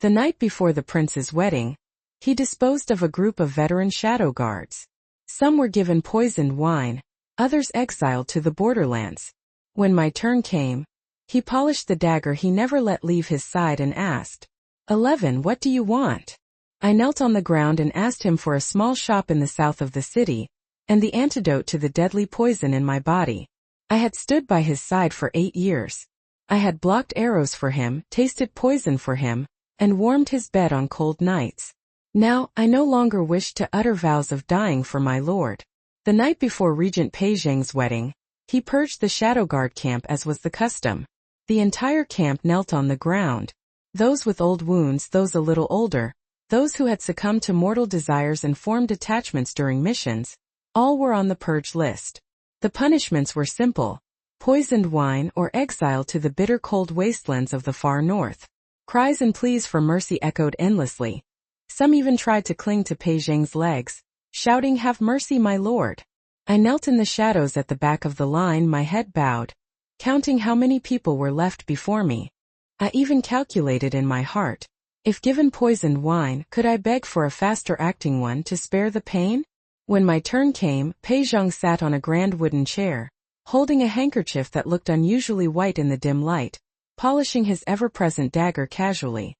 The night before the prince's wedding, he disposed of a group of veteran shadow guards. Some were given poisoned wine, others exiled to the borderlands. When my turn came, he polished the dagger he never let leave his side and asked, 11, what do you want? I knelt on the ground and asked him for a small shop in the south of the city, and the antidote to the deadly poison in my body. I had stood by his side for 8 years. I had blocked arrows for him, tasted poison for him, and warmed his bed on cold nights. Now, I no longer wished to utter vows of dying for my lord. The night before Regent Peizheng's wedding, he purged the shadow guard camp as was the custom. The entire camp knelt on the ground. Those with old wounds, those a little older, those who had succumbed to mortal desires and formed attachments during missions, all were on the purge list. The punishments were simple: poisoned wine or exile to the bitter cold wastelands of the far north. Cries and pleas for mercy echoed endlessly. Some even tried to cling to Peizheng's legs, shouting, "Have mercy, my lord." I knelt in the shadows at the back of the line, my head bowed, counting how many people were left before me. I even calculated in my heart, if given poisoned wine, could I beg for a faster-acting one to spare the pain? When my turn came, Peizheng sat on a grand wooden chair, holding a handkerchief that looked unusually white in the dim light, polishing his ever-present dagger casually.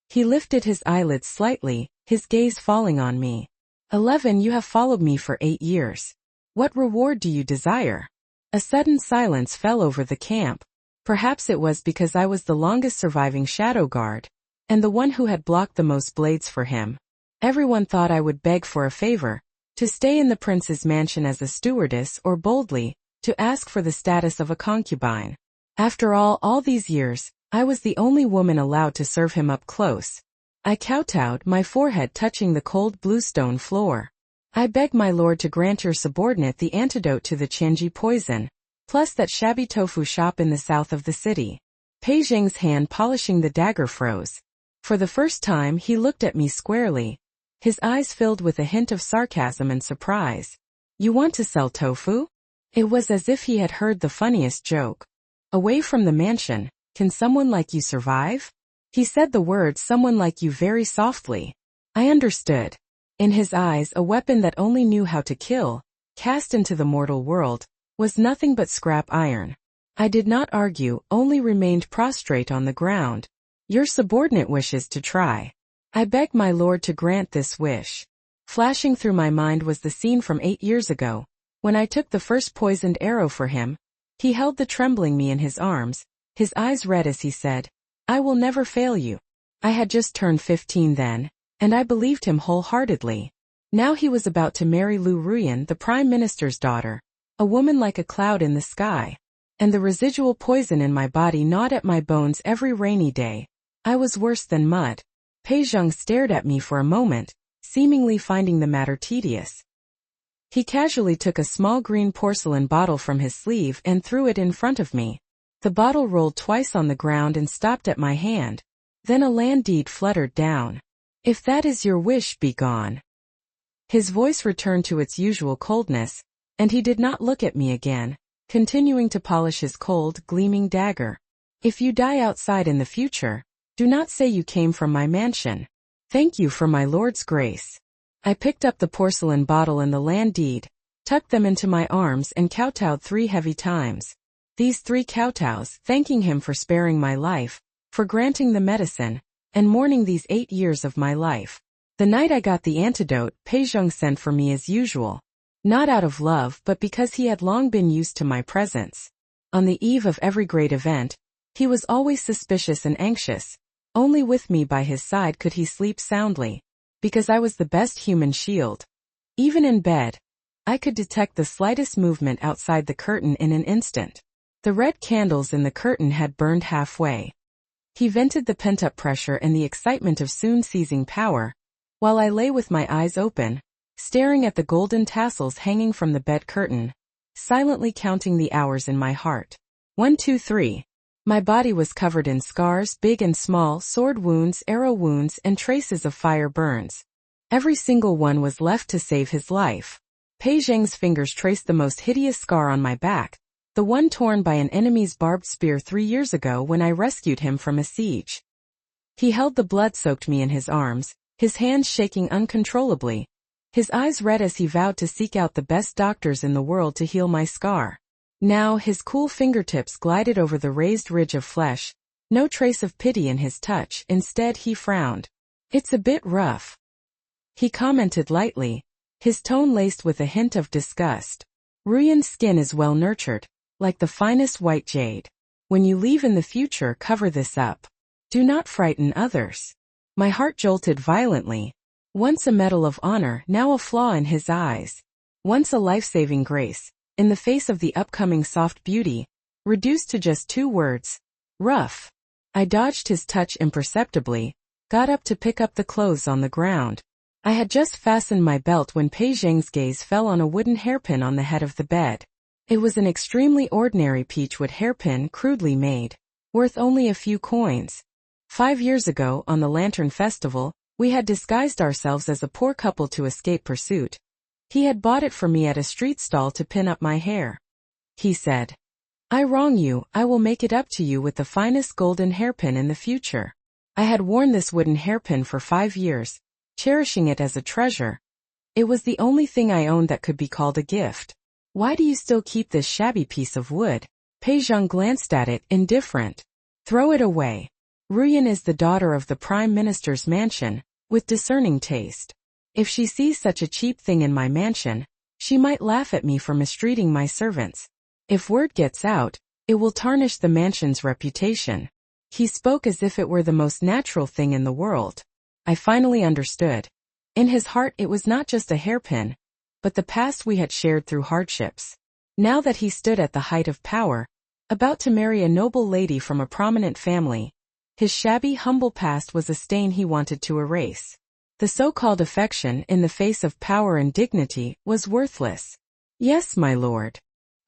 He lifted his eyelids slightly, his gaze falling on me. 11, you have followed me for 8 years. What reward do you desire? A sudden silence fell over the camp. Perhaps it was because I was the longest surviving shadow guard, and the one who had blocked the most blades for him. Everyone thought I would beg for a favor, to stay in the prince's mansion as a stewardess, or boldly, to ask for the status of a concubine. After all these years, I was the only woman allowed to serve him up close. I kowtowed, my forehead touching the cold bluestone floor. I beg my lord to grant your subordinate the antidote to the Qianji poison, plus that shabby tofu shop in the south of the city. Peizheng's hand polishing the dagger froze. For the first time he looked at me squarely, his eyes filled with a hint of sarcasm and surprise. You want to sell tofu? It was as if he had heard the funniest joke. Away from the mansion, can someone like you survive? He said the word someone like you very softly. I understood. In his eyes, a weapon that only knew how to kill, cast into the mortal world, was nothing but scrap iron. I did not argue, only remained prostrate on the ground. Your subordinate wishes to try. I beg my lord to grant this wish. Flashing through my mind was the scene from 8 years ago, when I took the first poisoned arrow for him. He held the trembling me in his arms, his eyes red as he said, I will never fail you. I had just turned 15 then, and I believed him wholeheartedly. Now he was about to marry Lu Ruyan, the prime minister's daughter, a woman like a cloud in the sky, and the residual poison in my body gnawed at my bones every rainy day. I was worse than mud. Peizheng stared at me for a moment, seemingly finding the matter tedious. He casually took a small green porcelain bottle from his sleeve and threw it in front of me. The bottle rolled twice on the ground and stopped at my hand. Then a land deed fluttered down. If that is your wish, be gone. His voice returned to its usual coldness, and he did not look at me again, continuing to polish his cold, gleaming dagger. If you die outside in the future, do not say you came from my mansion. Thank you for my lord's grace. I picked up the porcelain bottle and the land deed, tucked them into my arms and kowtowed 3 heavy times. These 3 kowtows, thanking him for sparing my life, for granting the medicine, and mourning these 8 years of my life. The night I got the antidote, Peizheng sent for me as usual. Not out of love but because he had long been used to my presence. On the eve of every great event, he was always suspicious and anxious. Only with me by his side could he sleep soundly, because I was the best human shield. Even in bed, I could detect the slightest movement outside the curtain in an instant. The red candles in the curtain had burned halfway. He vented the pent-up pressure and the excitement of soon seizing power, while I lay with my eyes open, staring at the golden tassels hanging from the bed curtain, silently counting the hours in my heart. 1, 2, 3. My body was covered in scars, big and small, sword wounds, arrow wounds, and traces of fire burns. Every single one was left to save his life. Peizheng's fingers traced the most hideous scar on my back, the one torn by an enemy's barbed spear 3 years ago when I rescued him from a siege. He held the blood-soaked me in his arms, his hands shaking uncontrollably, his eyes red as he vowed to seek out the best doctors in the world to heal my scar. Now his cool fingertips glided over the raised ridge of flesh, no trace of pity in his touch. Instead he frowned. "It's a bit rough," he commented lightly, his tone laced with a hint of disgust. "Ruyan's skin is well nurtured, like the finest white jade. When you leave in the future, cover this up. Do not frighten others." My heart jolted violently. Once a medal of honor, now a flaw in his eyes. Once a life-saving grace, in the face of the upcoming soft beauty, reduced to just 2 words. Rough. I dodged his touch imperceptibly, got up to pick up the clothes on the ground. I had just fastened my belt when Pei Zheng's gaze fell on a wooden hairpin on the head of the bed. It was an extremely ordinary peachwood hairpin, crudely made, worth only a few coins. 5 years ago, on the Lantern Festival, we had disguised ourselves as a poor couple to escape pursuit. He had bought it for me at a street stall to pin up my hair. He said, "I wrong you, I will make it up to you with the finest golden hairpin in the future." I had worn this wooden hairpin for 5 years, cherishing it as a treasure. It was the only thing I owned that could be called a gift. "Why do you still keep this shabby piece of wood?" Pei Zheng glanced at it, indifferent. "Throw it away. Ruyan is the daughter of the Prime Minister's mansion, with discerning taste. If she sees such a cheap thing in my mansion, she might laugh at me for mistreating my servants. If word gets out, it will tarnish the mansion's reputation." He spoke as if it were the most natural thing in the world. I finally understood. In his heart it was not just a hairpin, but the past we had shared through hardships. Now that he stood at the height of power, about to marry a noble lady from a prominent family, his shabby, humble past was a stain he wanted to erase. The so-called affection, in the face of power and dignity, was worthless. "Yes, my lord."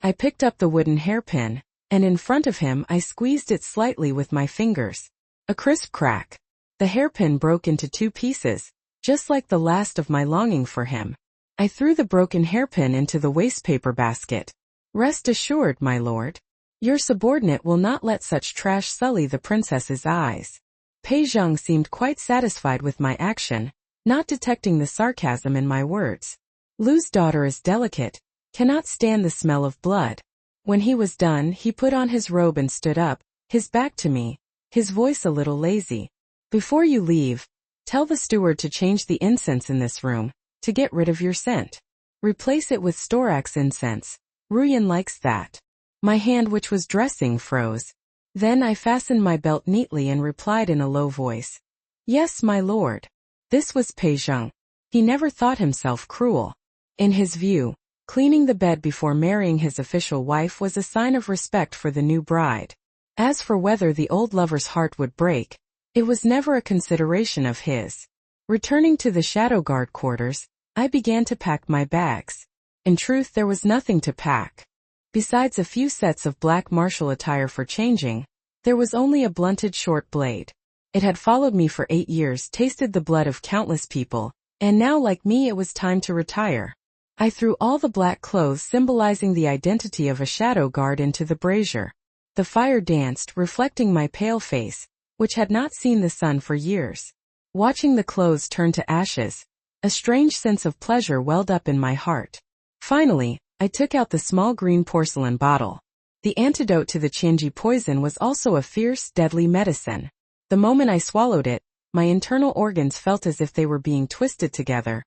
I picked up the wooden hairpin, and in front of him I squeezed it slightly with my fingers. A crisp crack. The hairpin broke into 2 pieces, just like the last of my longing for him. I threw the broken hairpin into the wastepaper basket. "Rest assured, my lord. Your subordinate will not let such trash sully the princess's eyes." Pei Zheng seemed quite satisfied with my action, not detecting the sarcasm in my words. "Lu's daughter is delicate, cannot stand the smell of blood." When he was done, he put on his robe and stood up, his back to me, his voice a little lazy. "Before you leave, tell the steward to change the incense in this room, to get rid of your scent. Replace it with storax incense. Ruyan likes that." My hand, which was dressing, froze. Then I fastened my belt neatly and replied in a low voice, "Yes, my lord." This was Pei Zheng. He never thought himself cruel. In his view, cleaning the bed before marrying his official wife was a sign of respect for the new bride. As for whether the old lover's heart would break, it was never a consideration of his. Returning to the Shadow Guard quarters, I began to pack my bags. In truth, there was nothing to pack. Besides a few sets of black martial attire for changing, there was only a blunted short blade. It had followed me for 8 years, tasted the blood of countless people, and now, like me, it was time to retire. I threw all the black clothes symbolizing the identity of a shadow guard into the brazier. The fire danced, reflecting my pale face, which had not seen the sun for years. Watching the clothes turn to ashes, a strange sense of pleasure welled up in my heart. Finally, I took out the small green porcelain bottle. The antidote to the Qianji poison was also a fierce, deadly medicine. The moment I swallowed it, my internal organs felt as if they were being twisted together.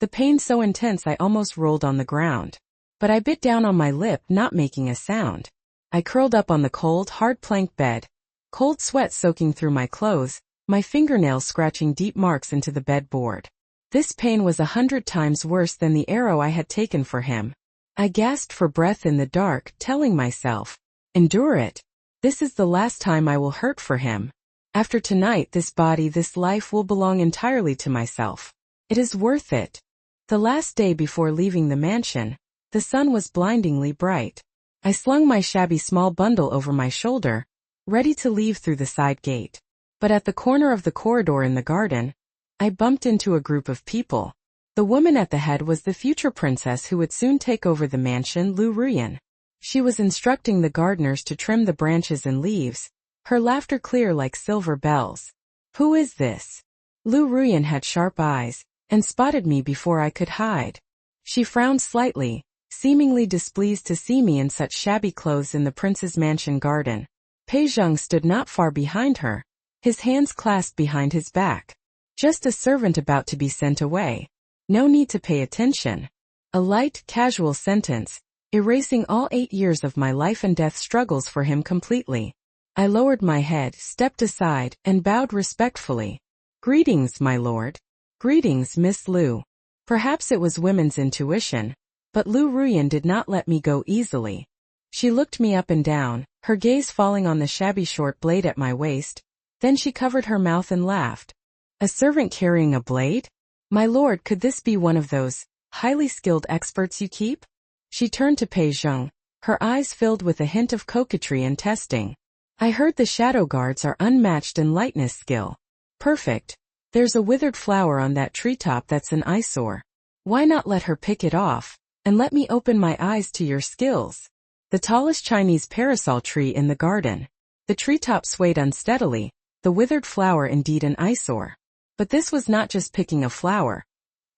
The pain so intense I almost rolled on the ground. But I bit down on my lip, not making a sound. I curled up on the cold, hard plank bed, cold sweat soaking through my clothes, my fingernails scratching deep marks into the bedboard. This pain was 100 times worse than the arrow I had taken for him. I gasped for breath in the dark, telling myself, "Endure it. This is the last time I will hurt for him. After tonight, this body, this life will belong entirely to myself. It is worth it." The last day before leaving the mansion, the sun was blindingly bright. I slung my shabby small bundle over my shoulder, ready to leave through the side gate. But at the corner of the corridor in the garden, I bumped into a group of people. The woman at the head was the future princess who would soon take over the mansion, Lu Ruyan. She was instructing the gardeners to trim the branches and leaves, her laughter clear like silver bells. Who is this? Lu Ruyan had sharp eyes, and spotted me before I could hide. She frowned slightly, seemingly displeased to see me in such shabby clothes in the prince's mansion garden. Pei Zheng stood not far behind her, his hands clasped behind his back. Just a servant about to be sent away. No need to pay attention. A light, casual sentence, erasing all 8 years of my life and death struggles for him completely. I lowered my head, stepped aside, and bowed respectfully. Greetings, my lord. Greetings, Miss Lu. Perhaps it was women's intuition, but Lu Ruyan did not let me go easily. She looked me up and down, her gaze falling on the shabby short blade at my waist. Then she covered her mouth and laughed. A servant carrying a blade? My lord, could this be one of those highly skilled experts you keep? She turned to Pei Zheng, her eyes filled with a hint of coquetry and testing. I heard the shadow guards are unmatched in lightness skill. Perfect. There's a withered flower on that treetop that's an eyesore. Why not let her pick it off, and let me open my eyes to your skills? The tallest Chinese parasol tree in the garden. The treetop swayed unsteadily, the withered flower indeed an eyesore. But this was not just picking a flower.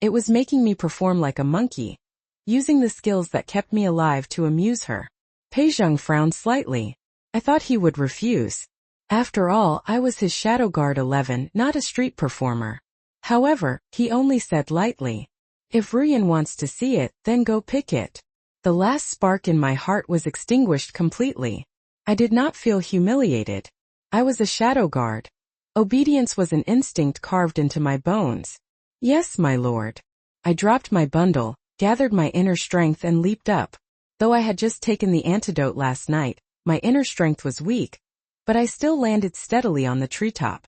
It was making me perform like a monkey, using the skills that kept me alive to amuse her. Pei Zheng frowned slightly. I thought he would refuse. After all, I was his shadow guard 11, not a street performer. However, he only said lightly, if Ruyan wants to see it, then go pick it. The last spark in my heart was extinguished completely. I did not feel humiliated. I was a shadow guard. Obedience was an instinct carved into my bones. Yes, my lord. I dropped my bundle, gathered my inner strength and leaped up. Though I had just taken the antidote last night, my inner strength was weak, but I still landed steadily on the treetop.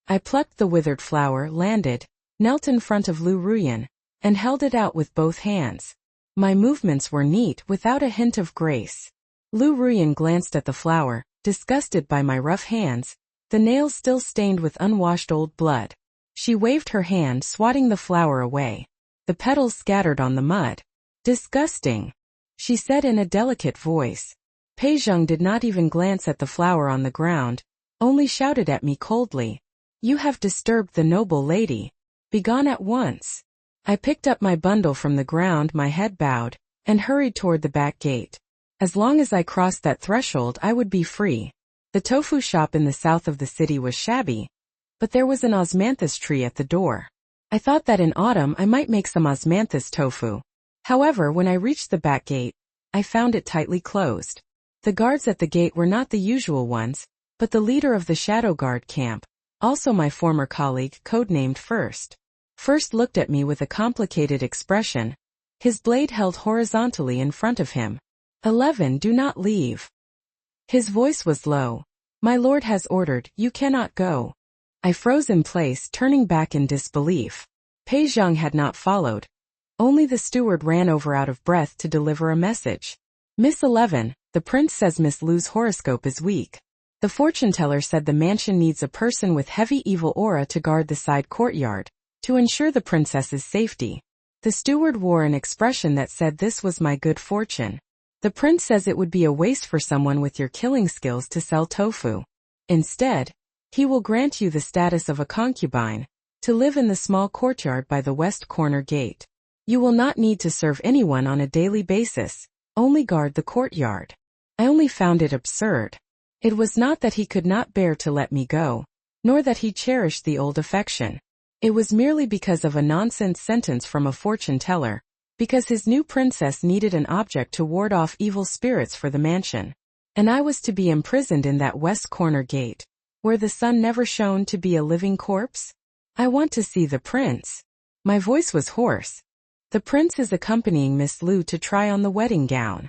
I plucked the withered flower, landed, knelt in front of Lu Ruyan, and held it out with both hands. My movements were neat, without a hint of grace. Lu Ruyan glanced at the flower, disgusted by my rough hands, the nails still stained with unwashed old blood. She waved her hand, swatting the flower away. The petals scattered on the mud. Disgusting, she said in a delicate voice. Pei Zheng did not even glance at the flower on the ground, only shouted at me coldly. You have disturbed the noble lady. Begone at once. I picked up my bundle from the ground, my head bowed, and hurried toward the back gate. As long as I crossed that threshold, I would be free. The tofu shop in the south of the city was shabby, but there was an osmanthus tree at the door. I thought that in autumn I might make some osmanthus tofu. However, when I reached the back gate, I found it tightly closed. The guards at the gate were not the usual ones, but the leader of the shadow guard camp, also my former colleague, codenamed First. First looked at me with a complicated expression, his blade held horizontally in front of him. 11, do not leave. His voice was low. My lord has ordered, you cannot go. I froze in place, turning back in disbelief. Pei Zheng had not followed. Only the steward ran over out of breath to deliver a message. Miss 11, the prince says Miss Lu's horoscope is weak. The fortune teller said the mansion needs a person with heavy evil aura to guard the side courtyard, to ensure the princess's safety. The steward wore an expression that said this was my good fortune. The prince says it would be a waste for someone with your killing skills to sell tofu. Instead, he will grant you the status of a concubine, to live in the small courtyard by the west corner gate. You will not need to serve anyone on a daily basis, only guard the courtyard. I only found it absurd. It was not that he could not bear to let me go, nor that he cherished the old affection. It was merely because of a nonsense sentence from a fortune teller, because his new princess needed an object to ward off evil spirits for the mansion. And I was to be imprisoned in that west corner gate, where the sun never shone, to be a living corpse? I want to see the prince. My voice was hoarse. The prince is accompanying Miss Lu to try on the wedding gown.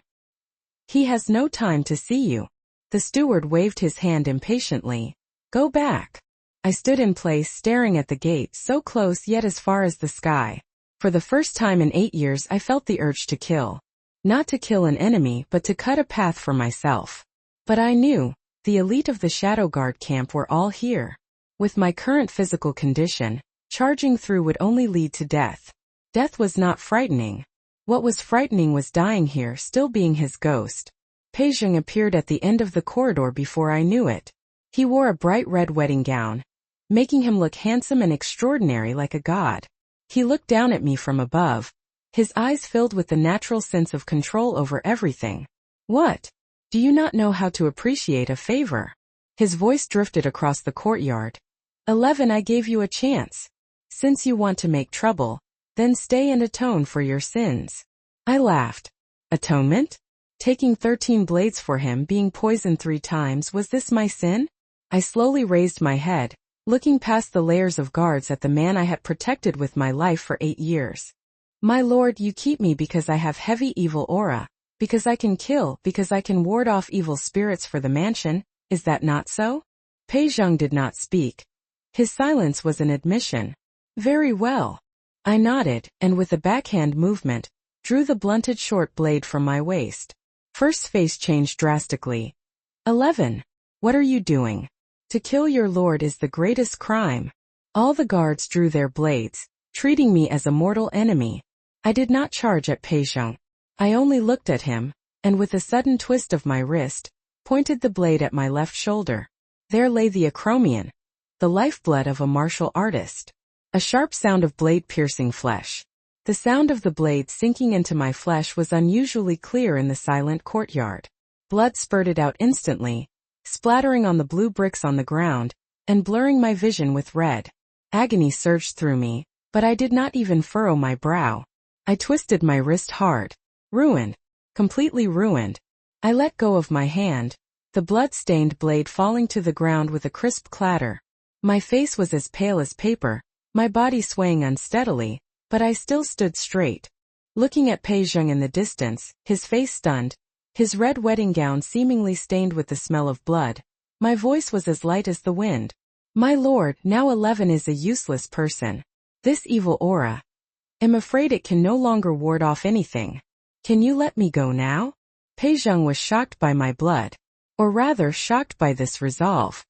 He has no time to see you. The steward waved his hand impatiently. Go back. I stood in place, staring at the gate, so close yet as far as the sky. For the first time in 8 years I felt the urge to kill. Not to kill an enemy, but to cut a path for myself. But I knew, the elite of the Shadow Guard camp were all here. With my current physical condition, charging through would only lead to death. Death was not frightening. What was frightening was dying here, still being his ghost. Pei Zheng appeared at the end of the corridor before I knew it. He wore a bright red wedding gown, making him look handsome and extraordinary like a god. He looked down at me from above, his eyes filled with the natural sense of control over everything. What? Do you not know how to appreciate a favor? His voice drifted across the courtyard. 11 I gave you a chance. Since you want to make trouble, then stay and atone for your sins. I laughed. Atonement? Taking 13 blades for him being poisoned 3 times, was this my sin? I slowly raised my head, looking past the layers of guards at the man I had protected with my life for 8 years. My lord, you keep me because I have heavy evil aura, because I can kill, because I can ward off evil spirits for the mansion, is that not so? Pei Zheng did not speak. His silence was an admission. Very well. I nodded, and with a backhand movement, drew the blunted short blade from my waist. First's face changed drastically. 11. What are you doing? To kill your lord is the greatest crime. All the guards drew their blades, treating me as a mortal enemy. I did not charge at Pei Zheng. I only looked at him, and with a sudden twist of my wrist, pointed the blade at my left shoulder. There lay the acromion, the lifeblood of a martial artist. A sharp sound of blade piercing flesh. The sound of the blade sinking into my flesh was unusually clear in the silent courtyard. Blood spurted out instantly, splattering on the blue bricks on the ground, and blurring my vision with red. Agony surged through me, but I did not even furrow my brow. I twisted my wrist hard. Ruined. Completely ruined. I let go of my hand, the blood-stained blade falling to the ground with a crisp clatter. My face was as pale as paper, my body swaying unsteadily, but I still stood straight. Looking at Pei Zheng in the distance, his face stunned, his red wedding gown seemingly stained with the smell of blood, my voice was as light as the wind. My lord, now 11 is a useless person. This evil aura. I'm afraid it can no longer ward off anything. Can you let me go now? Pei Zheng was shocked by my blood. Or rather shocked by this resolve.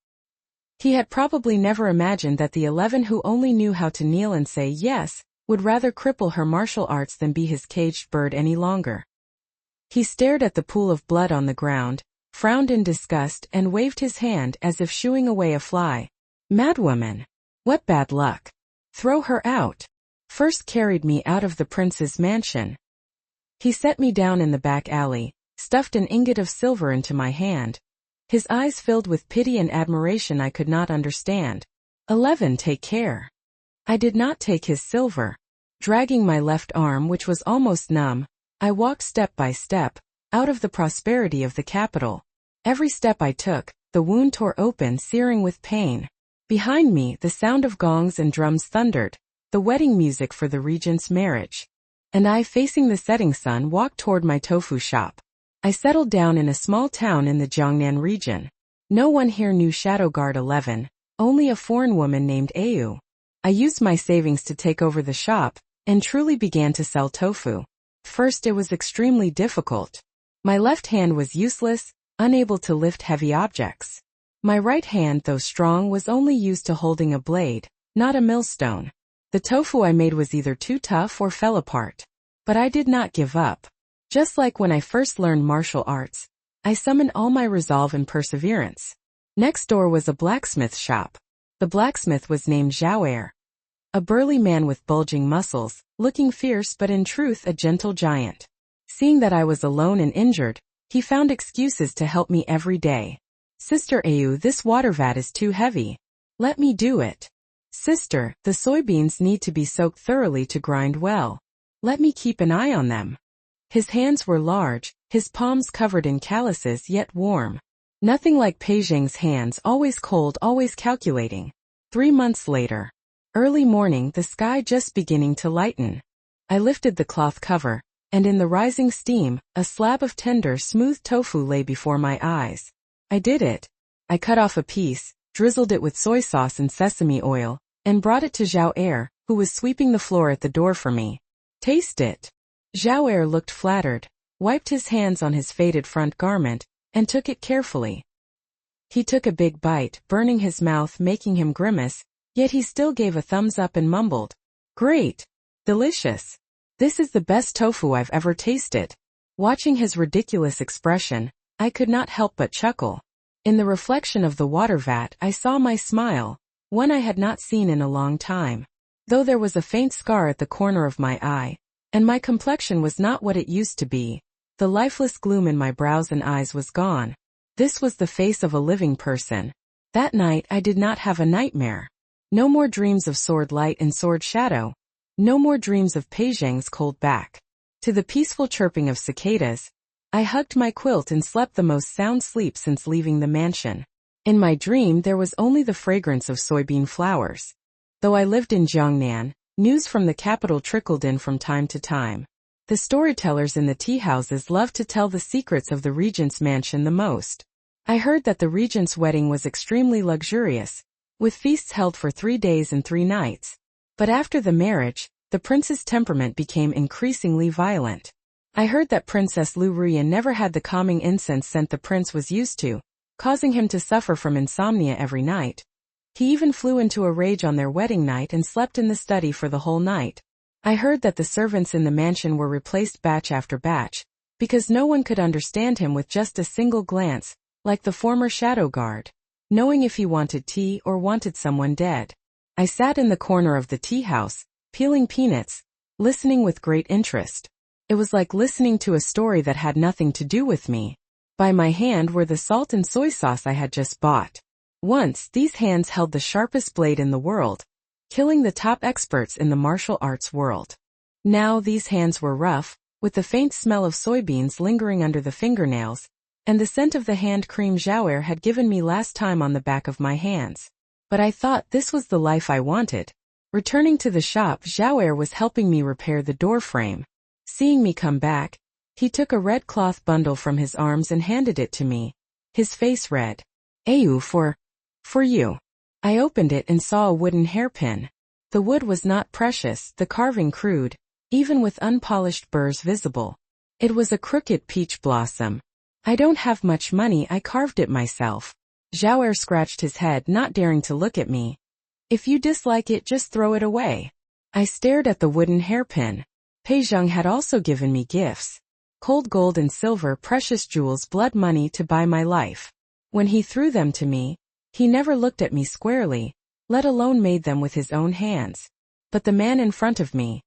He had probably never imagined that the 11 who only knew how to kneel and say yes, would rather cripple her martial arts than be his caged bird any longer. He stared at the pool of blood on the ground, frowned in disgust and waved his hand as if shooing away a fly. Madwoman! What bad luck! Throw her out! First carried me out of the prince's mansion. He set me down in the back alley, stuffed an ingot of silver into my hand. His eyes filled with pity and admiration I could not understand. 11 Take care. I did not take his silver. Dragging my left arm, which was almost numb, I walked step by step, out of the prosperity of the capital. Every step I took, the wound tore open, searing with pain. Behind me, the sound of gongs and drums thundered, the wedding music for the regent's marriage. And I, facing the setting sun, walked toward my tofu shop. I settled down in a small town in the Jiangnan region. No one here knew Shadow Guard 11, only a foreign woman named Ayu. I used my savings to take over the shop, and truly began to sell tofu. First it was extremely difficult. My left hand was useless, unable to lift heavy objects. My right hand, though strong, was only used to holding a blade, not a millstone. The tofu I made was either too tough or fell apart. But I did not give up. Just like when I first learned martial arts, I summoned all my resolve and perseverance. Next door was a blacksmith shop. The blacksmith was named Zhao. A burly man with bulging muscles, looking fierce but in truth a gentle giant. Seeing that I was alone and injured, he found excuses to help me every day. Sister Ayu, this water vat is too heavy. Let me do it. Sister, the soybeans need to be soaked thoroughly to grind well. Let me keep an eye on them. His hands were large, his palms covered in calluses yet warm. Nothing like Pei Zheng's hands, always cold, always calculating. 3 months later. Early morning, the sky just beginning to lighten. I lifted the cloth cover, and in the rising steam, a slab of tender, smooth tofu lay before my eyes. I did it. I cut off a piece, drizzled it with soy sauce and sesame oil, and brought it to Zhao, who was sweeping the floor at the door for me. Taste it. Zhao looked flattered, wiped his hands on his faded front garment, and took it carefully. He took a big bite, burning his mouth, making him grimace, yet he still gave a thumbs up and mumbled, "Great! Delicious! This is the best tofu I've ever tasted." Watching his ridiculous expression, I could not help but chuckle. In the reflection of the water vat, I saw my smile. one I had not seen in a long time. Though there was a faint scar at the corner of my eye, and my complexion was not what it used to be, the lifeless gloom in my brows and eyes was gone. This was the face of a living person. That night I did not have a nightmare. No more dreams of sword light and sword shadow. No more dreams of Pei Zhang's cold back. To the peaceful chirping of cicadas, I hugged my quilt and slept the most sound sleep since leaving the mansion. In my dream there was only the fragrance of soybean flowers. Though I lived in Jiangnan, news from the capital trickled in from time to time. The storytellers in the tea houses loved to tell the secrets of the regent's mansion the most. I heard that the regent's wedding was extremely luxurious, with feasts held for 3 days and 3 nights. But after the marriage, the prince's temperament became increasingly violent. I heard that Princess Lu Ruyan never had the calming incense scent the prince was used to, causing him to suffer from insomnia every night. He even flew into a rage on their wedding night and slept in the study for the whole night. I heard that the servants in the mansion were replaced batch after batch, because no one could understand him with just a single glance, like the former shadow guard, knowing if he wanted tea or wanted someone dead. I sat in the corner of the tea house, peeling peanuts, listening with great interest. It was like listening to a story that had nothing to do with me. By my hand were the salt and soy sauce I had just bought. Once, these hands held the sharpest blade in the world, killing the top experts in the martial arts world. Now these hands were rough, with the faint smell of soybeans lingering under the fingernails, and the scent of the hand cream Xiaoer had given me last time on the back of my hands. But I thought this was the life I wanted. Returning to the shop, Xiaoer was helping me repair the door frame. Seeing me come back, he took a red cloth bundle from his arms and handed it to me. His face read, "Ayu for you." I opened it and saw a wooden hairpin. The wood was not precious, the carving crude, even with unpolished burrs visible. It was a crooked peach blossom. "I don't have much money, I carved it myself." Xiaoer scratched his head, not daring to look at me. "If you dislike it, just throw it away." I stared at the wooden hairpin. Pei Zhang had also given me gifts. Cold gold and silver, precious jewels, blood money to buy my life. When he threw them to me, he never looked at me squarely, let alone made them with his own hands. But the man in front of me,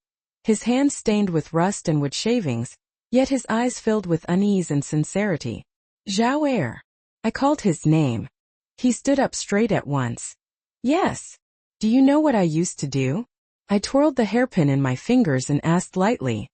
his hands stained with rust and wood shavings, yet his eyes filled with unease and sincerity. "Xiaoer." I called his name. He stood up straight at once. "Yes. Do you know what I used to do?" I twirled the hairpin in my fingers and asked lightly.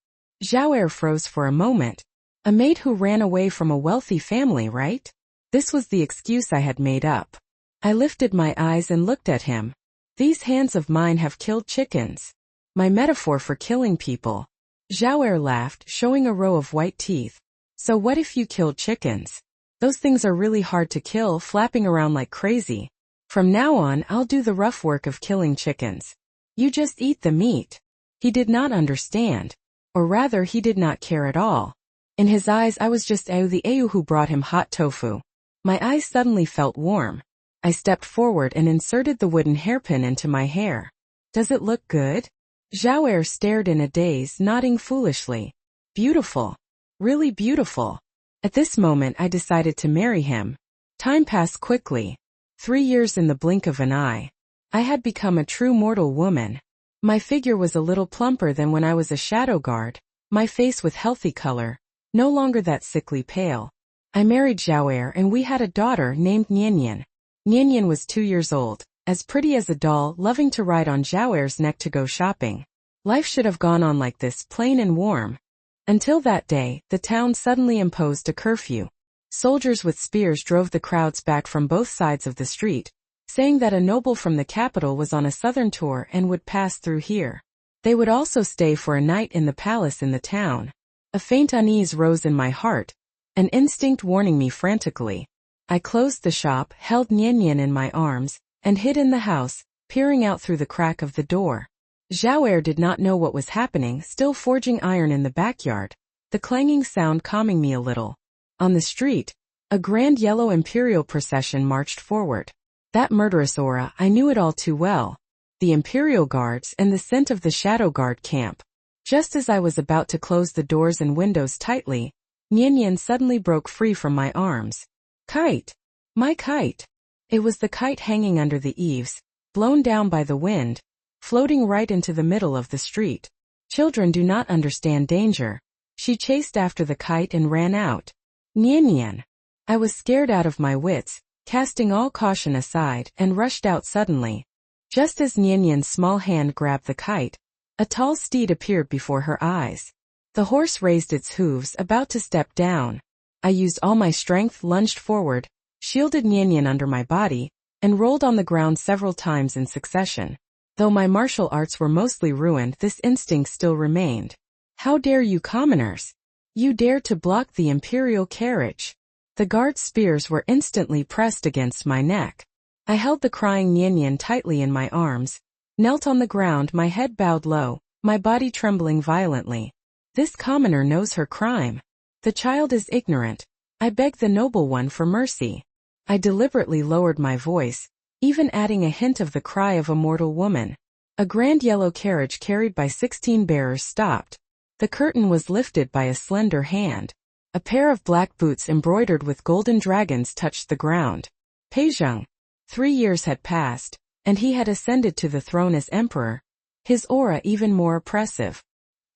Xiaoer froze for a moment. "A maid who ran away from a wealthy family, right?" This was the excuse I had made up. I lifted my eyes and looked at him. "These hands of mine have killed chickens." My metaphor for killing people. Xiaoer laughed, showing a row of white teeth. "So what if you killed chickens? Those things are really hard to kill, flapping around like crazy. From now on, I'll do the rough work of killing chickens. You just eat the meat." He did not understand. Or rather, he did not care at all. In his eyes I was just the Ayu who brought him hot tofu. My eyes suddenly felt warm. I stepped forward and inserted the wooden hairpin into my hair. "Does it look good?" Xiaoer stared in a daze, nodding foolishly. "Beautiful. Really beautiful." At this moment I decided to marry him. Time passed quickly. 3 years in the blink of an eye. I had become a true mortal woman. My figure was a little plumper than when I was a shadow guard, my face with healthy color, no longer that sickly pale. I married Xiaoer and we had a daughter named Nianyan. Nianyan was 2 years old, as pretty as a doll, loving to ride on Xiaoer's neck to go shopping. Life should have gone on like this, plain and warm. Until that day, the town suddenly imposed a curfew. Soldiers with spears drove the crowds back from both sides of the street, saying that a noble from the capital was on a southern tour and would pass through here. They would also stay for a night in the palace in the town. A faint unease rose in my heart, an instinct warning me frantically. I closed the shop, held Nianyan in my arms, and hid in the house, peering out through the crack of the door. Xiaoer did not know what was happening, still forging iron in the backyard, the clanging sound calming me a little. On the street, a grand yellow imperial procession marched forward. That murderous aura, I knew it all too well. The imperial guards and the scent of the shadow guard camp. Just as I was about to close the doors and windows tightly, Nianyan suddenly broke free from my arms. "Kite! My kite!" It was the kite hanging under the eaves, blown down by the wind, floating right into the middle of the street. Children do not understand danger. She chased after the kite and ran out. Nian. I was scared out of my wits, casting all caution aside, and rushed out suddenly. Just as Nian's small hand grabbed the kite, a tall steed appeared before her eyes. The horse raised its hooves, about to step down. I used all my strength, lunged forward, shielded Nian under my body, and rolled on the ground several times in succession. Though my martial arts were mostly ruined, this instinct still remained. How dare you commoners? You dare to block the imperial carriage. The guards' spears were instantly pressed against my neck. I held the crying Nian tightly in my arms, knelt on the ground, my head bowed low, my body trembling violently. This commoner knows her crime. The child is ignorant. I beg the noble one for mercy. I deliberately lowered my voice, even adding a hint of the cry of a mortal woman. A grand yellow carriage carried by 16 bearers stopped. The curtain was lifted by a slender hand. A pair of black boots embroidered with golden dragons touched the ground. Peizheng. 3 years had passed, and he had ascended to the throne as emperor, his aura even more oppressive.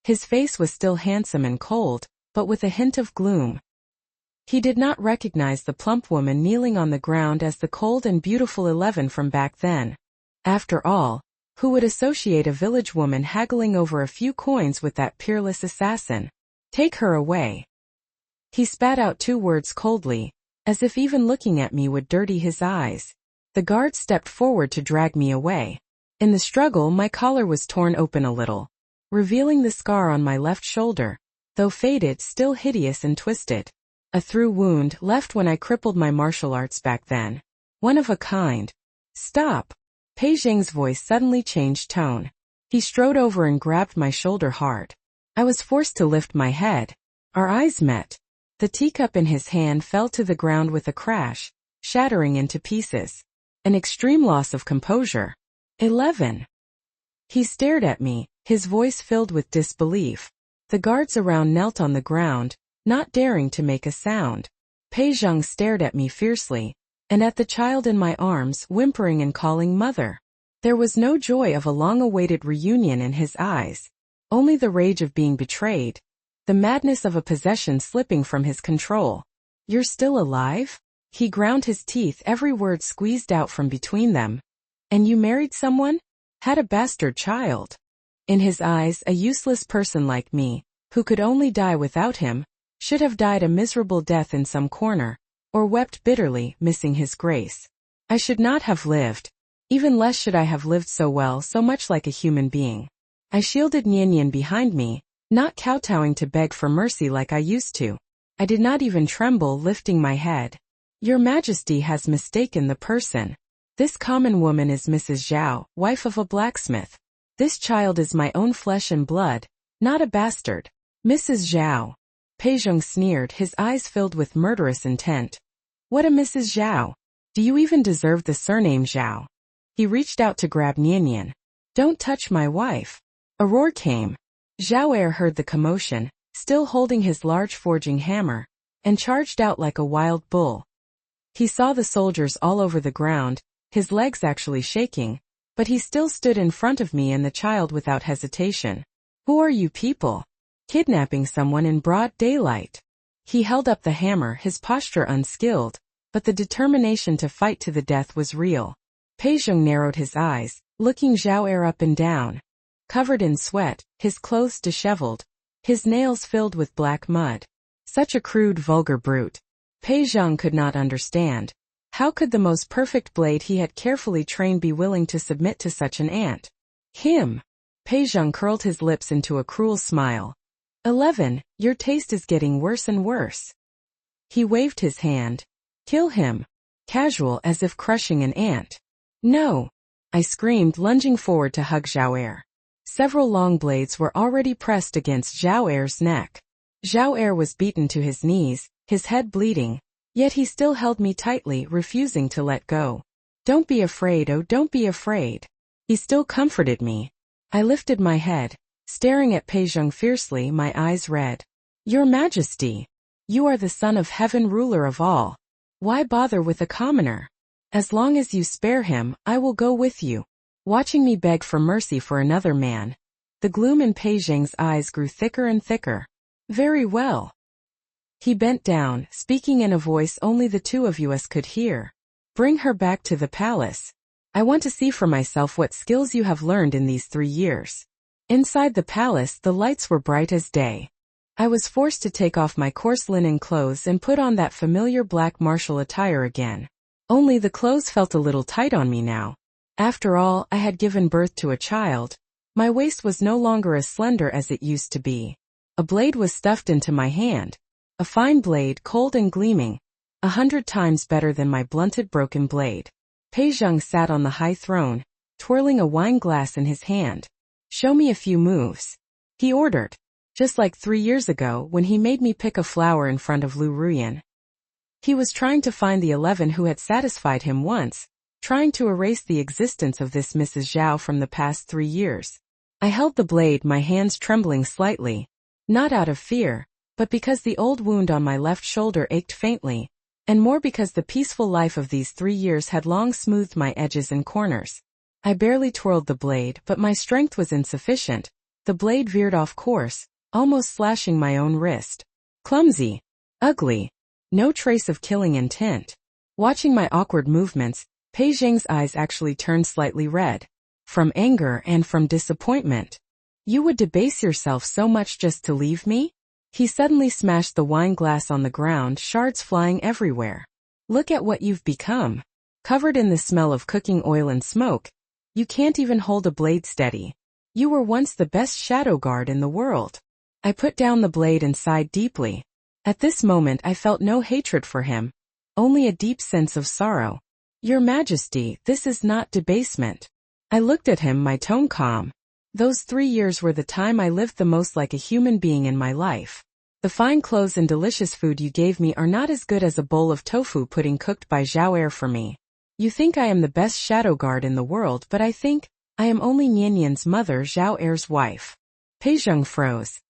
His face was still handsome and cold, but with a hint of gloom. He did not recognize the plump woman kneeling on the ground as the cold and beautiful 11 from back then. After all, who would associate a village woman haggling over a few coins with that peerless assassin? Take her away. He spat out 2 words coldly, as if even looking at me would dirty his eyes. The guard stepped forward to drag me away. In the struggle, my collar was torn open a little, revealing the scar on my left shoulder, though faded, still hideous and twisted. A through wound left when I crippled my martial arts back then. One of a kind. Stop. Peizheng's voice suddenly changed tone. He strode over and grabbed my shoulder hard. I was forced to lift my head. Our eyes met. The teacup in his hand fell to the ground with a crash, shattering into pieces. An extreme loss of composure. 11. He stared at me, his voice filled with disbelief. The guards around knelt on the ground, not daring to make a sound. Peizheng stared at me fiercely, and at the child in my arms, whimpering and calling mother. There was no joy of a long-awaited reunion in his eyes, only the rage of being betrayed, the madness of a possession slipping from his control. You're still alive? He ground his teeth, every word squeezed out from between them. And you married someone? Had a bastard child? In his eyes, a useless person like me, who could only die without him, should have died a miserable death in some corner, or wept bitterly, missing his grace. I should not have lived. Even less should I have lived so well, so much like a human being. I shielded Nian behind me, not kowtowing to beg for mercy like I used to. I did not even tremble, lifting my head. Your Majesty has mistaken the person. This common woman is Mrs. Zhao, wife of a blacksmith. This child is my own flesh and blood, not a bastard. Mrs. Zhao. Peizheng sneered, his eyes filled with murderous intent. What a Mrs. Zhao? Do you even deserve the surname Zhao? He reached out to grab Nian. Don't touch my wife. A roar came. Zhao Er heard the commotion, still holding his large forging hammer, and charged out like a wild bull. He saw the soldiers all over the ground, his legs actually shaking, but he still stood in front of me and the child without hesitation. Who are you people? Kidnapping someone in broad daylight. He held up the hammer, his posture unskilled, but the determination to fight to the death was real. Peizheng narrowed his eyes, looking Zhao Er up and down. Covered in sweat, his clothes disheveled, his nails filled with black mud. Such a crude, vulgar brute. Peizheng could not understand. How could the most perfect blade he had carefully trained be willing to submit to such an ant? Him. Peizheng curled his lips into a cruel smile. 11, your taste is getting worse and worse. He waved his hand. Kill him. Casual, as if crushing an ant. No. I screamed, lunging forward to hug Zhao Er. Several long blades were already pressed against Zhao Er's neck. Zhao Er was beaten to his knees, his head bleeding, yet he still held me tightly, refusing to let go. Don't be afraid, oh, don't be afraid. He still comforted me. I lifted my head, staring at Peizheng fiercely, my eyes red. Your Majesty, you are the son of heaven, ruler of all. Why bother with a commoner? As long as you spare him, I will go with you. watching me beg for mercy for another man. The gloom in Pei Zhang's eyes grew thicker and thicker. Very well. He bent down, speaking in a voice only the two of us could hear. Bring her back to the palace. I want to see for myself what skills you have learned in these 3 years. Inside the palace, the lights were bright as day. I was forced to take off my coarse linen clothes and put on that familiar black martial attire again. Only the clothes felt a little tight on me now. After all, I had given birth to a child. My waist was no longer as slender as it used to be. A blade was stuffed into my hand. A fine blade, cold and gleaming. 100 times better than my blunted broken blade. Pei Zhang sat on the high throne, twirling a wine glass in his hand. Show me a few moves, he ordered. Just like 3 years ago when he made me pick a flower in front of Lu Ruyan. He was trying to find the 11 who had satisfied him once, trying to erase the existence of this Mrs. Zhao from the past 3 years. I held the blade, my hands trembling slightly, not out of fear, but because the old wound on my left shoulder ached faintly, and more because the peaceful life of these 3 years had long smoothed my edges and corners. I barely twirled the blade, but my strength was insufficient. The blade veered off course, almost slashing my own wrist. Clumsy. Ugly. No trace of killing intent. Watching my awkward movements, Pei Zhang's eyes actually turned slightly red. From anger and from disappointment. You would debase yourself so much just to leave me? He suddenly smashed the wine glass on the ground, shards flying everywhere. Look at what you've become. Covered in the smell of cooking oil and smoke. You can't even hold a blade steady. You were once the best shadow guard in the world. I put down the blade and sighed deeply. At this moment I felt no hatred for him, only a deep sense of sorrow. Your Majesty, this is not debasement. I looked at him, my tone calm. Those 3 years were the time I lived the most like a human being in my life. The fine clothes and delicious food you gave me are not as good as a bowl of tofu pudding cooked by Zhao Er for me. You think I am the best shadow guard in the world, but I think I am only Nian Nian's mother, Zhao Er's wife. Pei Zhang froze.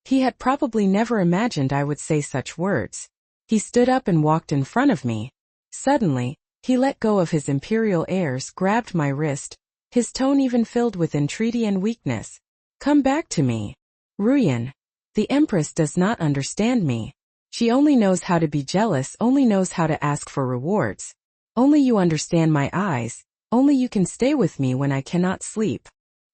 He had probably never imagined I would say such words. He stood up and walked in front of me. Suddenly, he let go of his imperial airs, grabbed my wrist, his tone even filled with entreaty and weakness. Come back to me. Ruyan. The Empress does not understand me. She only knows how to be jealous, only knows how to ask for rewards. Only you understand my eyes, only you can stay with me when I cannot sleep.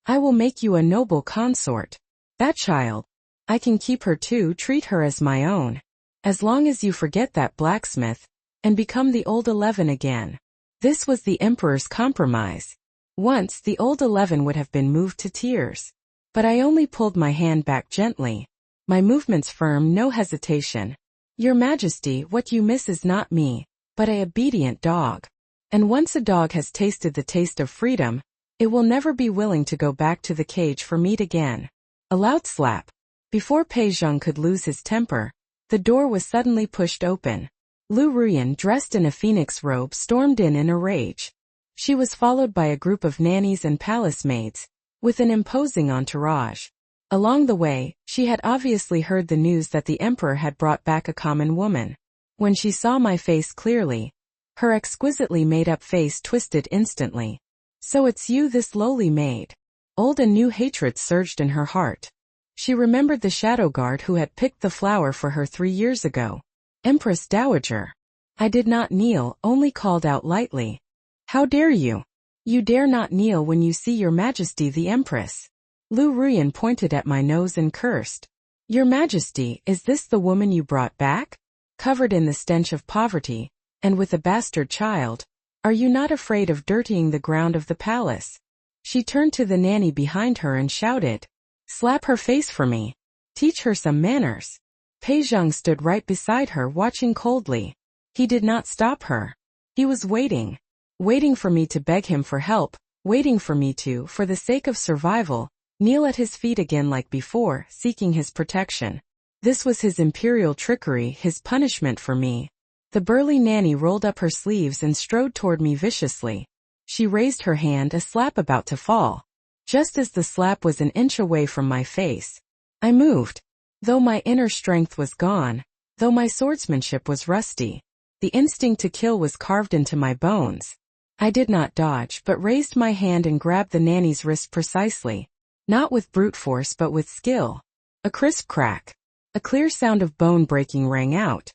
I will make you a noble consort. That child. I can keep her too, treat her as my own. As long as you forget that blacksmith, and become the old 11 again. This was the Emperor's compromise. Once the old 11 would have been moved to tears. But I only pulled my hand back gently. My movements firm, no hesitation. Your Majesty, what you miss is not me, but an obedient dog. And once a dog has tasted the taste of freedom, it will never be willing to go back to the cage for meat again. A loud slap. Before Pei Zhang could lose his temper, the door was suddenly pushed open. Lu Ruyan, dressed in a phoenix robe, stormed in a rage. She was followed by a group of nannies and palace maids, with an imposing entourage. Along the way, she had obviously heard the news that the Emperor had brought back a common woman. When she saw my face clearly, her exquisitely made-up face twisted instantly. So it's you, this lowly maid. Old and new hatred surged in her heart. She remembered the shadow guard who had picked the flower for her 3 years ago. Empress Dowager. I did not kneel, only called out lightly. How dare you? You dare not kneel when you see your Majesty the Empress. Lu Ruyan pointed at my nose and cursed. Your Majesty, is this the woman you brought back? Covered in the stench of poverty, and with a bastard child, are you not afraid of dirtying the ground of the palace? She turned to the nanny behind her and shouted. Slap her face for me. Teach her some manners. Pei Zhang stood right beside her, watching coldly. He did not stop her. He was waiting. Waiting for me to beg him for help, waiting for me to, for the sake of survival, kneel at his feet again like before, seeking his protection. This was his imperial trickery, his punishment for me. The burly nanny rolled up her sleeves and strode toward me viciously. She raised her hand, a slap about to fall. Just as the slap was an inch away from my face, I moved. Though my inner strength was gone, though my swordsmanship was rusty, the instinct to kill was carved into my bones. I did not dodge but raised my hand and grabbed the nanny's wrist precisely. Not with brute force but with skill. A crisp crack. A clear sound of bone breaking rang out.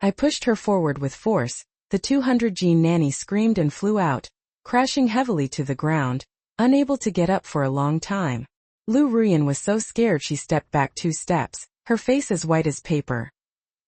I pushed her forward with force. The 200-gene nanny screamed and flew out, crashing heavily to the ground, unable to get up for a long time. Lu Ruyan was so scared she stepped back 2 steps, her face as white as paper.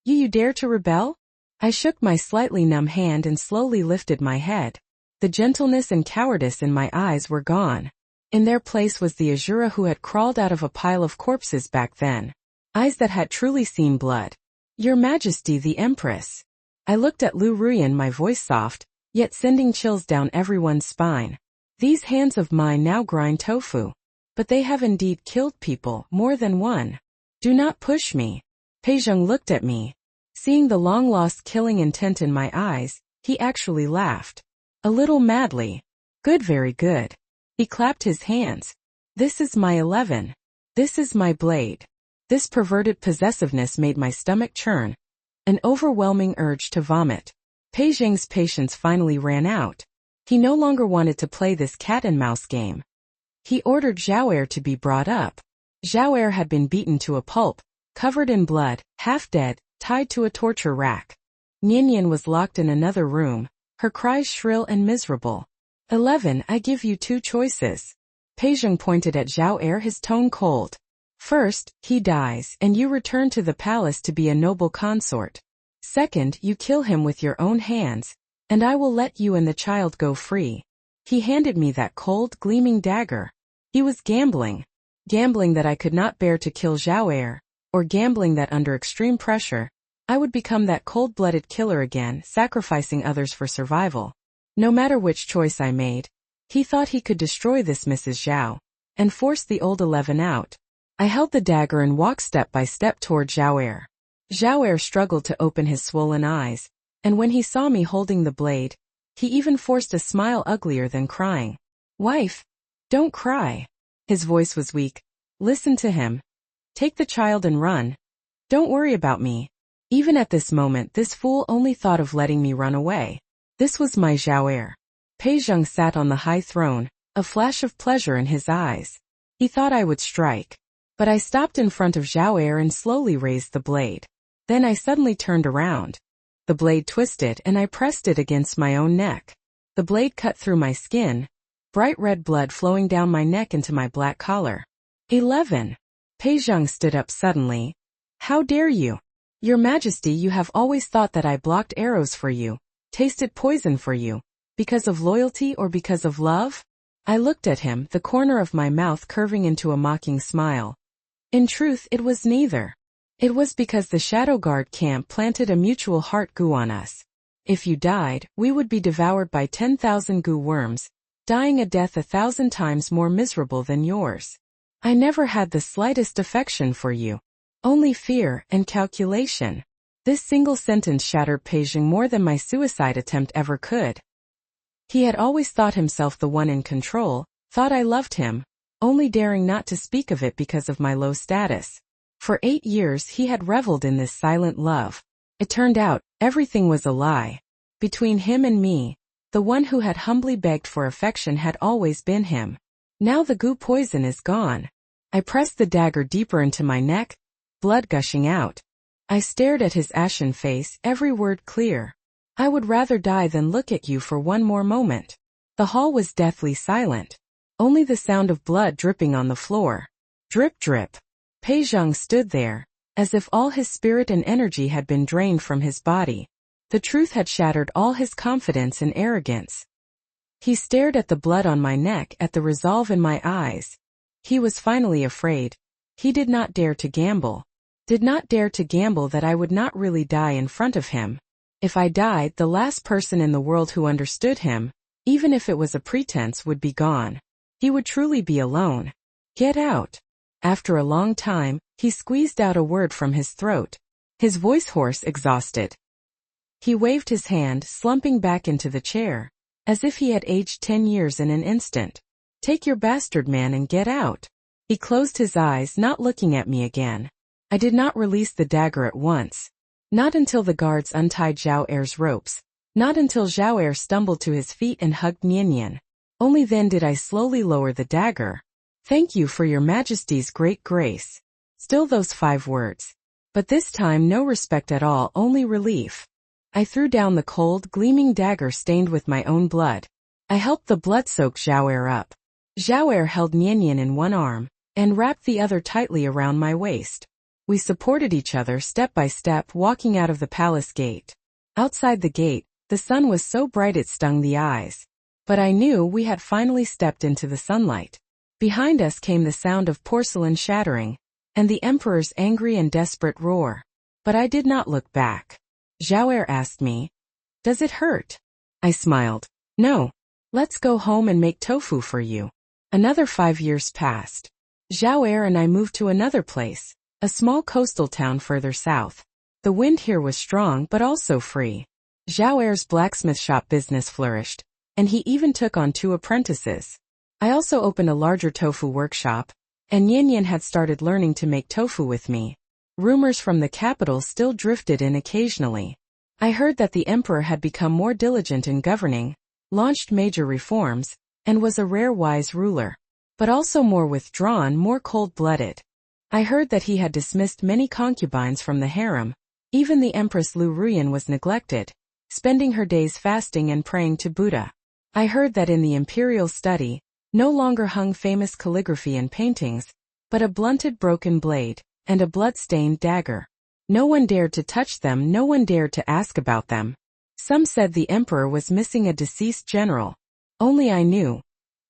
You dare to rebel? I shook my slightly numb hand and slowly lifted my head. The gentleness and cowardice in my eyes were gone. In their place was the Azura who had crawled out of a pile of corpses back then. Eyes that had truly seen blood. Your Majesty the Empress. I looked at Lu Ruyan, my voice soft, yet sending chills down everyone's spine. These hands of mine now grind tofu. But they have indeed killed people, more than one. Do not push me. Peizheng looked at me. Seeing the long-lost killing intent in my eyes, he actually laughed. A little madly. Good, very good. He clapped his hands. This is my 11. This is my blade. This perverted possessiveness made my stomach churn. An overwhelming urge to vomit. Peizheng's patience finally ran out. He no longer wanted to play this cat-and-mouse game. He ordered Zhao to be brought up. Zhao had been beaten to a pulp, covered in blood, half dead, tied to a torture rack. Nian was locked in another room, her cries shrill and miserable. 11. I give you 2 choices. Peizheng pointed at Zhao, his tone cold. First, he dies, and you return to the palace to be a noble consort. Second, you kill him with your own hands, and I will let you and the child go free. He handed me that cold, gleaming dagger. He was gambling. Gambling that I could not bear to kill Zhao, or gambling that under extreme pressure, I would become that cold-blooded killer again, sacrificing others for survival. No matter which choice I made, he thought he could destroy this Mrs. Zhao, and force the old 11 out. I held the dagger and walked step by step toward Zhao. Zhao struggled to open his swollen eyes, and when he saw me holding the blade, he even forced a smile uglier than crying. Wife, don't cry. His voice was weak. Listen to him. Take the child and run. Don't worry about me. Even at this moment this fool only thought of letting me run away. This was my Zhao. Peizheng sat on the high throne, a flash of pleasure in his eyes. He thought I would strike. But I stopped in front of Zhao and slowly raised the blade. Then I suddenly turned around. The blade twisted and I pressed it against my own neck. The blade cut through my skin, bright red blood flowing down my neck into my black collar. 11. Peizheng stood up suddenly. How dare you? Your Majesty, you have always thought that I blocked arrows for you, tasted poison for you, because of loyalty or because of love? I looked at him, the corner of my mouth curving into a mocking smile. In truth, it was neither. It was because the Shadow Guard camp planted a mutual heart goo on us. If you died, we would be devoured by 10,000 goo worms, dying a death 1,000 times more miserable than yours. I never had the slightest affection for you. Only fear and calculation. This single sentence shattered Peizheng more than my suicide attempt ever could. He had always thought himself the one in control, thought I loved him, only daring not to speak of it because of my low status. For 8 years he had reveled in this silent love. It turned out, everything was a lie. Between him and me, the one who had humbly begged for affection had always been him. Now the goo poison is gone. I pressed the dagger deeper into my neck, blood gushing out. I stared at his ashen face, every word clear. I would rather die than look at you for one more moment. The hall was deathly silent. Only the sound of blood dripping on the floor. Drip drip. Peizheng stood there, as if all his spirit and energy had been drained from his body. The truth had shattered all his confidence and arrogance. He stared at the blood on my neck, at the resolve in my eyes. He was finally afraid. He did not dare to gamble. Did not dare to gamble that I would not really die in front of him. If I died, the last person in the world who understood him, even if it was a pretense, would be gone. He would truly be alone. Get out. After a long time, he squeezed out a word from his throat. His voice hoarse, exhausted. He waved his hand, slumping back into the chair, as if he had aged 10 years in an instant. Take your bastard man and get out. He closed his eyes, not looking at me again. I did not release the dagger at once. Not until the guards untied Zhao Er's ropes. Not until Zhao stumbled to his feet and hugged Nian. Only then did I slowly lower the dagger. Thank you for your majesty's great grace. Still those 5 words. But this time no respect at all, only relief. I threw down the cold, gleaming dagger stained with my own blood. I helped the blood-soaked Zhao up. Zhao held Nian in one arm, and wrapped the other tightly around my waist. We supported each other step by step, walking out of the palace gate. Outside the gate, the sun was so bright it stung the eyes. But I knew we had finally stepped into the sunlight. Behind us came the sound of porcelain shattering, and the emperor's angry and desperate roar. But I did not look back. Zhao asked me, "Does it hurt?" I smiled. "No. Let's go home and make tofu for you." Another 5 years passed. Zhao and I moved to another place, a small coastal town further south. The wind here was strong but also free. Zhao's blacksmith shop business flourished, and he even took on 2 apprentices. I also opened a larger tofu workshop, and Nian had started learning to make tofu with me. Rumors from the capital still drifted in occasionally. I heard that the emperor had become more diligent in governing, launched major reforms, and was a rare wise ruler. But also more withdrawn, more cold-blooded. I heard that he had dismissed many concubines from the harem. Even the Empress Lu Ruyan was neglected, spending her days fasting and praying to Buddha. I heard that in the imperial study, no longer hung famous calligraphy and paintings, but a blunted broken blade, and a blood-stained dagger. No one dared to touch them, no one dared to ask about them. Some said the emperor was missing a deceased general. Only I knew.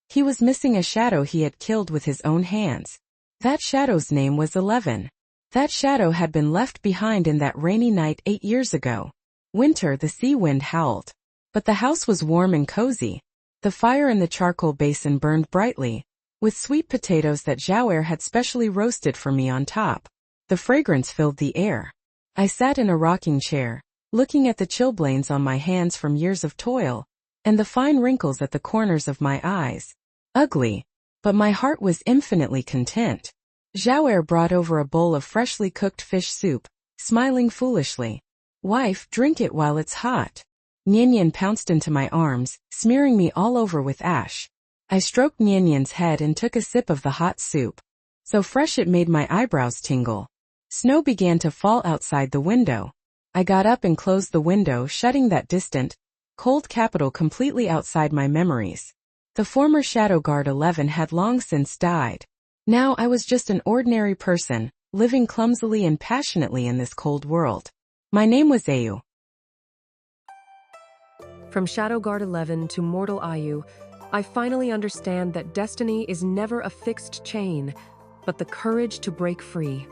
He was missing a shadow he had killed with his own hands. That shadow's name was 11. That shadow had been left behind in that rainy night 8 years ago. Winter, the sea wind howled. But the house was warm and cozy. The fire in the charcoal basin burned brightly, with sweet potatoes that Zhao had specially roasted for me on top. The fragrance filled the air. I sat in a rocking chair, looking at the chilblains on my hands from years of toil, and the fine wrinkles at the corners of my eyes. Ugly, but my heart was infinitely content. Zhao brought over a bowl of freshly cooked fish soup, smiling foolishly. "Wife, drink it while it's hot." Nian pounced into my arms, smearing me all over with ash. I stroked Nian's head and took a sip of the hot soup. So fresh it made my eyebrows tingle. Snow began to fall outside the window. I got up and closed the window, shutting that distant, cold capital completely outside my memories. The former Shadow Guard 11 had long since died. Now I was just an ordinary person, living clumsily and passionately in this cold world. My name was Ayu. From Shadow Guard 11 to mortal Ayu, I finally understand that destiny is never a fixed chain, but the courage to break free.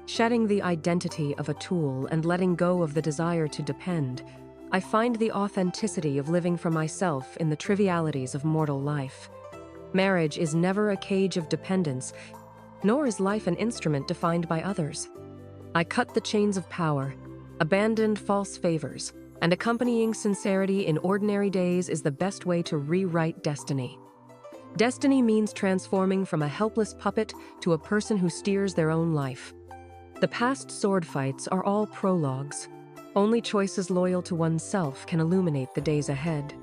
Shedding the identity of a tool and letting go of the desire to depend, I find the authenticity of living for myself in the trivialities of mortal life. Marriage is never a cage of dependence, nor is life an instrument defined by others. I cut the chains of power, abandoned false favors, and accompanying sincerity in ordinary days is the best way to rewrite destiny. Destiny means transforming from a helpless puppet to a person who steers their own life. The past sword fights are all prologues. Only choices loyal to oneself can illuminate the days ahead.